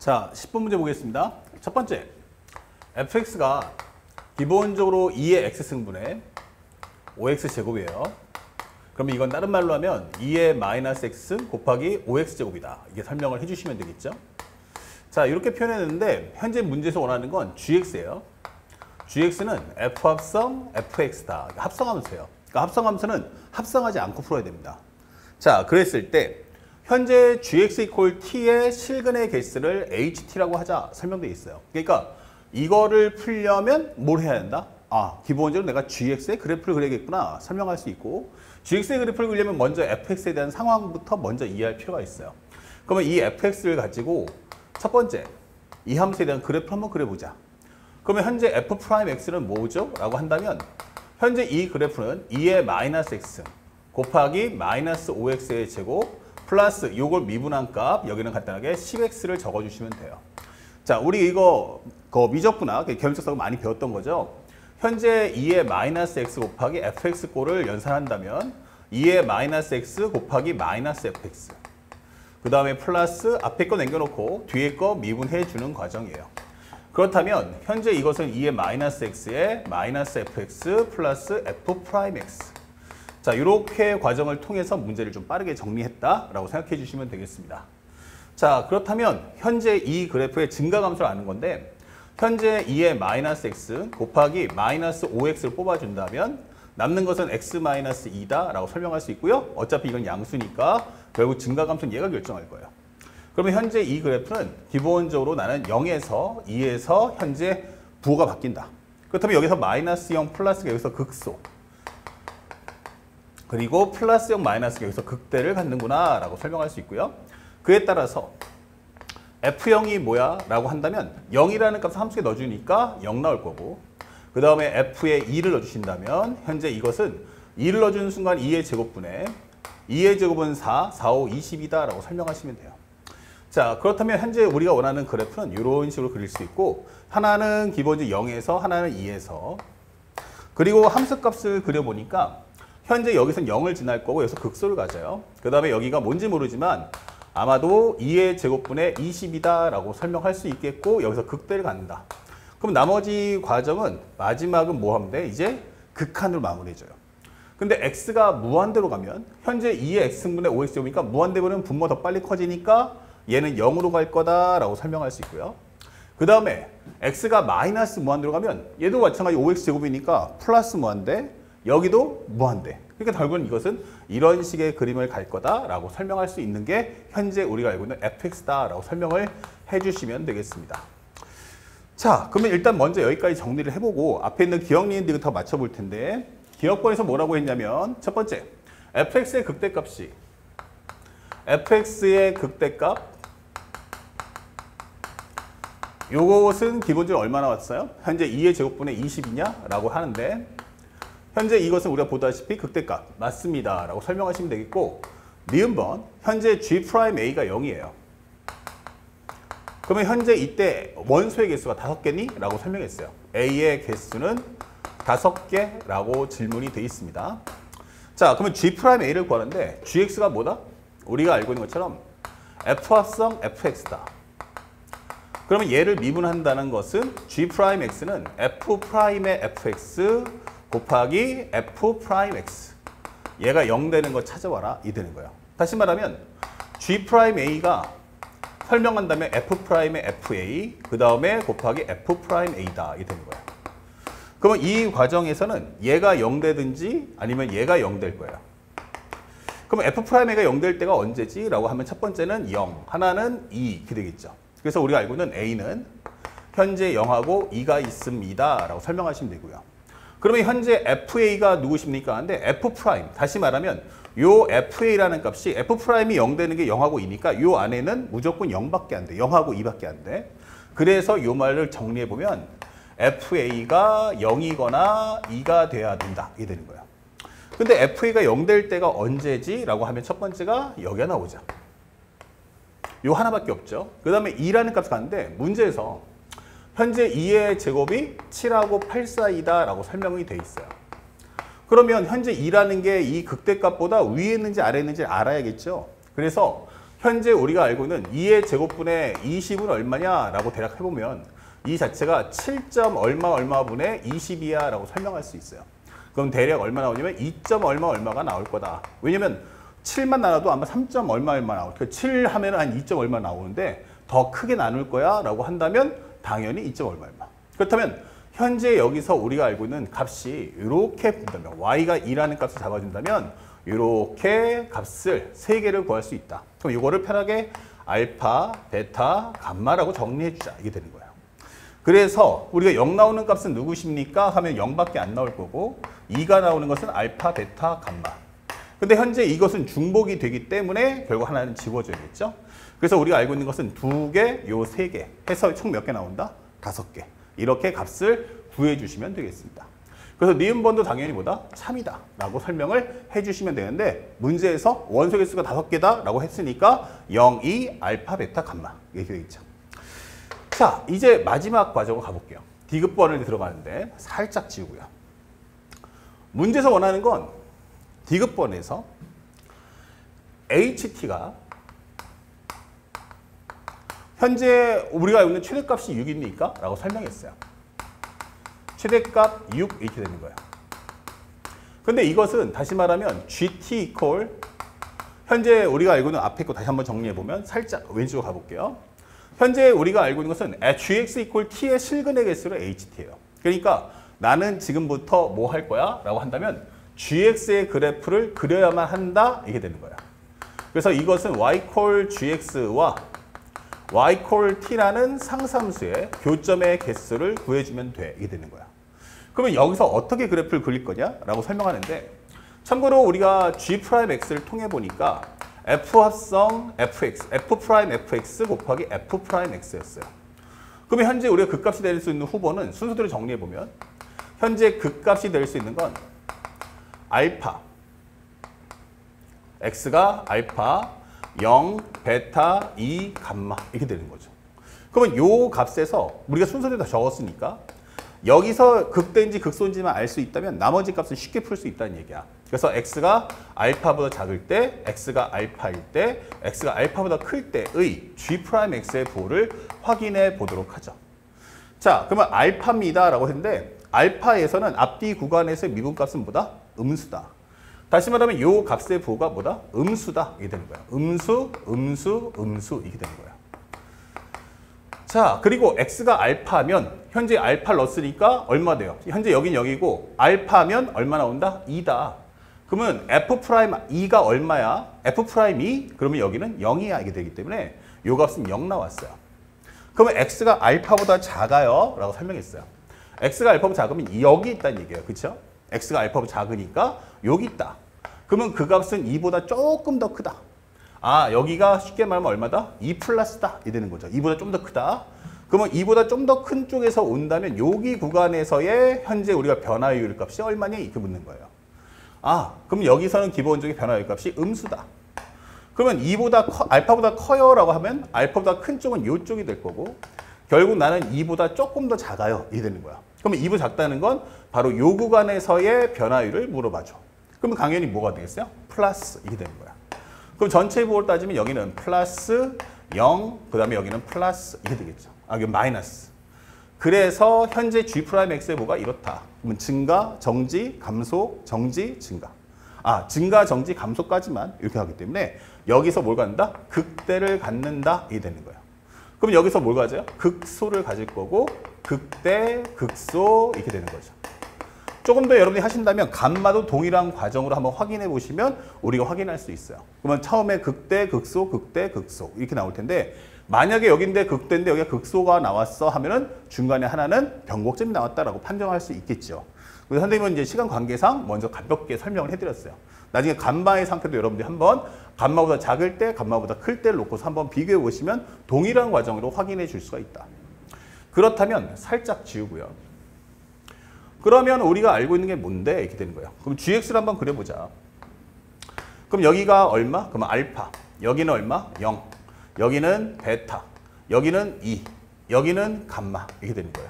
자, 10번 문제 보겠습니다. 첫 번째, fx가 기본적으로 2의 x승분의 5x제곱이에요. 그럼 이건 다른 말로 하면 2의 마이너스 x 곱하기 5x제곱이다. 이게 설명을 해주시면 되겠죠. 자, 이렇게 표현했는데 현재 문제에서 원하는 건 gx예요. gx는 f합성 fx다. 합성함수예요. 그러니까 합성함수는 합성하지 않고 풀어야 됩니다. 자, 그랬을 때 현재 gx equal t의 실근의 개수를 ht라고 하자 설명되어 있어요. 그러니까 이거를 풀려면 뭘 해야 된다? 기본적으로 내가 gx의 그래프를 그려야겠구나 설명할 수 있고, gx의 그래프를 그리려면 먼저 fx에 대한 상황부터 먼저 이해할 필요가 있어요. 그러면 이 fx를 가지고 첫 번째, 이 함수에 대한 그래프를 한번 그려보자. 그러면 현재 f'x는 뭐죠? 라고 한다면 현재 이 그래프는 2의 마이너스 x 곱하기 마이너스 5x의 제곱 플러스 요걸 미분한 값, 여기는 간단하게 10x를 적어주시면 돼요. 자, 우리 이거 미적분학, 계획적으로 많이 배웠던 거죠. 현재 2의 마이너스 x 곱하기 fx꼴을 연산한다면 2의 마이너스 x 곱하기 마이너스 fx, 그 다음에 플러스 앞에 거 남겨놓고 뒤에 거 미분해 주는 과정이에요. 그렇다면 현재 이것은 2의 마이너스 x에 마이너스 fx 플러스 f'x. 자, 이렇게 과정을 통해서 문제를 좀 빠르게 정리했다라고 생각해 주시면 되겠습니다. 자, 그렇다면 현재 이 그래프의 증가감수를 아는 건데, 현재 2의 마이너스 x 곱하기 마이너스 5x를 뽑아준다면 남는 것은 x 마이너스 2다 라고 설명할 수 있고요. 어차피 이건 양수니까 결국 증가감수는 얘가 결정할 거예요. 그러면 현재 이 그래프는 기본적으로 나는 0에서 2에서 현재 부호가 바뀐다. 그렇다면 여기서 마이너스 0 플러스가 여기서 극소, 그리고 플러스 0 마이너스가 여기서 극대를 갖는구나 라고 설명할 수 있고요. 그에 따라서 f0이 뭐야? 라고 한다면 0이라는 값을 함수에 넣어주니까 0 나올 거고, 그 다음에 f에 2를 넣어주신다면 현재 이것은 2를 넣어주는 순간 2의 제곱분에 2의 제곱은 4, 4, 5, 20이다 라고 설명하시면 돼요. 자, 그렇다면 현재 우리가 원하는 그래프는 이런 식으로 그릴 수 있고, 하나는 기본적으로 0에서 하나는 2에서, 그리고 함수값을 그려보니까 현재 여기서는 0을 지날 거고 여기서 극소를 가져요. 그 다음에 여기가 뭔지 모르지만 아마도 2의 제곱분의 20이다 라고 설명할 수 있겠고, 여기서 극대를 갖는다. 그럼 나머지 과정은 마지막은 뭐 하면 돼? 이제 극한으로 마무리해줘요. 근데 x가 무한대로 가면 현재 2의 x승분의 5x제곱이니까 무한대로는 분모가 더 빨리 커지니까 얘는 0으로 갈 거다 라고 설명할 수 있고요. 그 다음에 x가 마이너스 무한대로 가면 얘도 마찬가지 5x제곱이니까 플러스 무한대, 여기도 무한대. 그러니까 결국은 이것은 이런 식의 그림을 갈 거다라고 설명할 수 있는 게 현재 우리가 알고 있는 fx다라고 설명을 해주시면 되겠습니다. 자, 그러면 일단 먼저 여기까지 정리를 해보고 앞에 있는 기억리인들부터 맞춰볼 텐데, 기억번에서 뭐라고 했냐면 첫 번째, fx의 극대값이 fx의 극대값, 요것은 기본적으로 얼마나 왔어요? 현재 2의 제곱분의 20이냐? 라고 하는데 현재 이것은 우리가 보다시피 극대값 맞습니다 라고 설명하시면 되겠고, 니은번 현재 G'A가 0이에요. 그러면 현재 이때 원소의 개수가 5개니? 라고 설명했어요. A의 개수는 5개 라고 질문이 되어 있습니다. 자, 그러면 G'A를 구하는데 Gx가 뭐다? 우리가 알고 있는 것처럼 F합성 Fx다. 그러면 얘를 미분한다는 것은 G'X는 F'의 Fx 곱하기 F'x, 얘가 0 되는 거 찾아와라 이 되는 거예요. 다시 말하면 G'A가 설명한다면 F'의 FA, 그 다음에 곱하기 F'A다 이 되는 거예요. 그러면 이 과정에서는 얘가 0 되든지 아니면 얘가 0 될 거예요. 그럼 F'A가 0 될 때가 언제지? 라고 하면 첫 번째는 0, 하나는 2 이렇게 되겠죠. 그래서 우리가 알고 있는 A는 현재 0하고 2가 있습니다 라고 설명하시면 되고요. 그러면 현재 FA가 누구십니까? 근데 F', 다시 말하면 요 FA라는 값이 F'이 0 되는 게 0하고 2니까 요 안에는 무조건 0밖에 안 돼. 0하고 2밖에 안 돼. 그래서 요 말을 정리해 보면 FA가 0이거나 2가 돼야 된다. 이게 되는 거예요. 근데 FA가 0 될 때가 언제지? 라고 하면 첫 번째가 여기가 나오죠. 요 하나밖에 없죠. 그 다음에 2라는 값을 가는데 문제에서 현재 2의 제곱이 7하고 8 사이다 라고 설명이 돼 있어요. 그러면 현재 2라는 게 이 극대값보다 위에 있는지 아래에 있는지 알아야겠죠. 그래서 현재 우리가 알고 있는 2의 제곱분의 20은 얼마냐라고 대략 해보면 이 자체가 7. 얼마 얼마분의 20이야 라고 설명할 수 있어요. 그럼 대략 얼마 나오냐면 2. 얼마 얼마가 나올 거다. 왜냐면 7만 나눠도 아마 3. 얼마 얼마 나올 거야. 7 하면 한 2. 얼마 나오는데 더 크게 나눌 거야 라고 한다면 당연히 2. 얼마 얼마. 그렇다면 현재 여기서 우리가 알고 있는 값이 이렇게 본다면 y가 2라는 값을 잡아준다면 이렇게 값을 3개를 구할 수 있다. 그럼 이거를 편하게 알파, 베타, 감마라고 정리해 주자. 이게 되는 거예요. 그래서 우리가 0 나오는 값은 누구십니까? 하면 0밖에 안 나올 거고 2가 나오는 것은 알파, 베타, 감마. 근데 현재 이것은 중복이 되기 때문에 결국 하나는 지워져야겠죠. 그래서 우리가 알고 있는 것은 2개, 요 3개 해서 총 몇 개 나온다? 5개. 이렇게 값을 구해 주시면 되겠습니다. 그래서 니은번도 당연히 뭐다? 참이다 라고 설명을 해주시면 되는데 문제에서 원소 개수가 5개다 라고 했으니까 0, 2, 알파, 베타, 감마 이렇게 되겠죠. 자, 이제 마지막 과정으로 가볼게요. 디귿번을 들어가는데 살짝 지우고요. 문제에서 원하는 건 디귿번에서 HT가 현재 우리가 알고 있는 최대값이 6입니까? 라고 설명했어요. 최대값 6 이렇게 되는 거예요. 근데 이것은 다시 말하면 GT equal 현재 우리가 알고 있는 앞에 거 다시 한번 정리해보면 살짝 왼쪽으로 가볼게요. 현재 우리가 알고 있는 것은 GX equal T의 실근의 개수로 HT예요. 그러니까 나는 지금부터 뭐 할 거야? 라고 한다면 GX의 그래프를 그려야만 한다 이게 되는 거예요. 그래서 이것은 Y equal GX와 Y equal T라는 상수함수의 교점의 개수를 구해주면 돼 이게 되는 거야. 그러면 여기서 어떻게 그래프를 그릴 거냐? 라고 설명하는데 참고로 우리가 G'X를 통해 보니까 F 합성 Fx, F'Fx 곱하기 F'X였어요. 그러면 현재 우리가 극값이 될 수 있는 후보는 순서대로 정리해보면 현재 극값이 될 수 있는 건 알파, X가 알파, 0, 베타, 2, 감마 이렇게 되는 거죠. 그러면 요 값에서 우리가 순서대로 다 적었으니까 여기서 극대인지 극소인지만 알 수 있다면 나머지 값은 쉽게 풀 수 있다는 얘기야. 그래서 x가 알파보다 작을 때, x가 알파일 때, x가 알파보다 클 때의 G'X의 부호를 확인해 보도록 하죠. 자, 그러면 알파입니다 라고 했는데 알파에서는 앞뒤 구간에서의 미분값은 뭐다? 음수다. 다시 말하면 요 값의 부호가 뭐다? 음수다. 이게 되는 거야. 음수, 음수, 음수 이게 되는 거야. 자, 그리고 x가 알파면 현재 알파를 넣었으니까 얼마 돼요? 현재 여긴 0이고 알파면 얼마 나온다? 2다. 그러면 F'2가 얼마야? F'2 그러면 여기는 0이야 이게 되기 때문에 요 값은 0 나왔어요. 그러면 x가 알파보다 작아요 라고 설명했어요. x가 알파보다 작으면 여기 있다는 얘기예요. 그렇죠? x가 알파보다 작으니까 여기 있다. 그러면 그 값은 2보다 조금 더 크다. 아, 여기가 쉽게 말하면 얼마다? 2 플러스다. 이 되는 거죠. 2보다 좀 더 크다. 그러면 2보다 좀 더 큰 쪽에서 온다면 여기 구간에서의 현재 우리가 변화율 값이 얼마냐? 이렇게 묻는 거예요. 아, 그럼 여기서는 기본적인 변화율 값이 음수다. 그러면 2보다 알파보다 커요 라고 하면 알파보다 큰 쪽은 이쪽이 될 거고 결국 나는 2보다 조금 더 작아요. 이게 되는 거야. 그러면 2보다 작다는 건 바로 요 구간에서의 변화율을 물어봐줘. 그러면 당연히 뭐가 되겠어요? 플러스 이게 되는 거야. 그럼 전체 부호를 따지면 여기는 플러스 0, 그 다음에 여기는 플러스 이게 되겠죠. 아, 이게 마이너스. 그래서 현재 G'X의 부호가 이렇다. 그러면 증가, 정지, 감소, 정지, 증가. 아, 증가, 정지, 감소까지만 이렇게 하기 때문에 여기서 뭘 갖는다? 극대를 갖는다. 이게 되는 거예요. 그럼 여기서 뭘 가져요? 극소를 가질 거고 극대, 극소 이렇게 되는 거죠. 조금 더 여러분이 하신다면 감마도 동일한 과정으로 한번 확인해 보시면 우리가 확인할 수 있어요. 그러면 처음에 극대, 극소, 극대, 극소 이렇게 나올 텐데 만약에 여기인데 극대인데 여기가 극소가 나왔어 하면은 중간에 하나는 변곡점이 나왔다라고 판정할 수 있겠죠. 그래서 선생님은 이제 시간 관계상 먼저 가볍게 설명을 해드렸어요. 나중에 감마의 상태도 여러분들이 한번 감마보다 작을 때, 감마보다 클 때를 놓고서 한번 비교해 보시면 동일한 과정으로 확인해 줄 수가 있다. 그렇다면 살짝 지우고요. 그러면 우리가 알고 있는 게 뭔데? 이렇게 되는 거예요. 그럼 GX를 한번 그려보자. 그럼 여기가 얼마? 그럼 알파. 여기는 얼마? 0. 여기는 베타. 여기는 2. 여기는 감마. 이렇게 되는 거예요.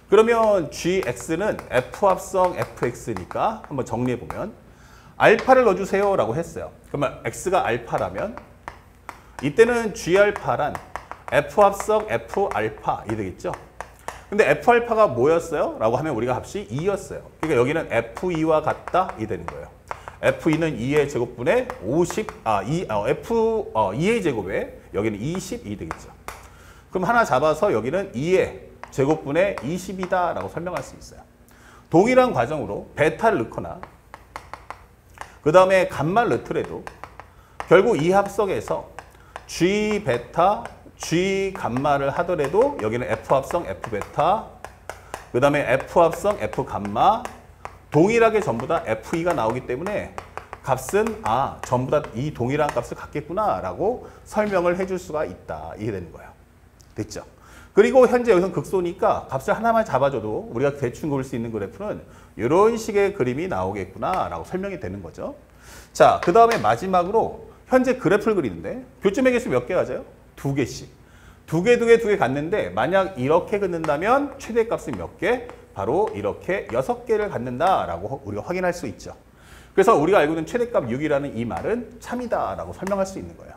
그러면 GX는 F 합성 FX니까 한번 정리해보면 알파를 넣어주세요 라고 했어요. 그러면 X가 알파라면 이때는 G알파란 F합성 F알파 이 되겠죠. 근데 F알파가 뭐였어요? 라고 하면 우리가 값이 2였어요. 그러니까 여기는 F2와 같다 이 되는 거예요. F2는 2의 제곱분의 2의 제곱에 여기는 22 되겠죠. 그럼 하나 잡아서 여기는 2의 제곱분의 20이다 라고 설명할 수 있어요. 동일한 과정으로 베타를 넣거나 그 다음에 감마를 넣더라도 결국 이 합성에서 G 베타, G 감마를 하더라도 여기는 F 합성 F 베타, 그 다음에 F 합성 F 감마 동일하게 전부 다 F2가 나오기 때문에 값은 전부 다 이 동일한 값을 갖겠구나 라고 설명을 해줄 수가 있다. 이게 되는 거예요. 됐죠? 그리고 현재 여기서 극소니까 값을 하나만 잡아줘도 우리가 대충 그릴 수 있는 그래프는 이런 식의 그림이 나오겠구나 라고 설명이 되는 거죠. 자, 그 다음에 마지막으로 현재 그래프를 그리는데 교점의 개수 몇 개 가져요? 2개씩. 2개 갖는데 만약 이렇게 긋는다면 최대값은 몇 개? 바로 이렇게 6개를 갖는다라고 우리가 확인할 수 있죠. 그래서 우리가 알고 있는 최대값 6이라는 이 말은 참이다라고 설명할 수 있는 거예요.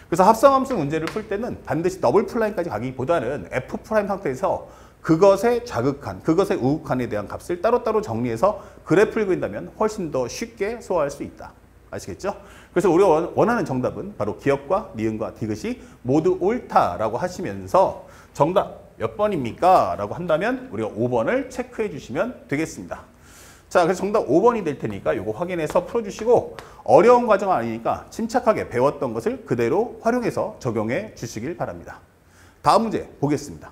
그래서 합성함수 문제를 풀 때는 반드시 더블 플라임까지 가기보다는 F 프라임 상태에서 그것의 좌극한, 그것의 우극한에 대한 값을 따로따로 정리해서 그래프를 그린다면 훨씬 더 쉽게 소화할 수 있다. 아시겠죠? 그래서 우리가 원하는 정답은 바로 기억과 니은과 디귿이 모두 옳다라고 하시면서 정답 몇 번입니까? 라고 한다면 우리가 5번을 체크해 주시면 되겠습니다. 자, 그래서 정답 5번이 될 테니까 이거 확인해서 풀어주시고 어려운 과정은 아니니까 침착하게 배웠던 것을 그대로 활용해서 적용해 주시길 바랍니다. 다음 문제 보겠습니다.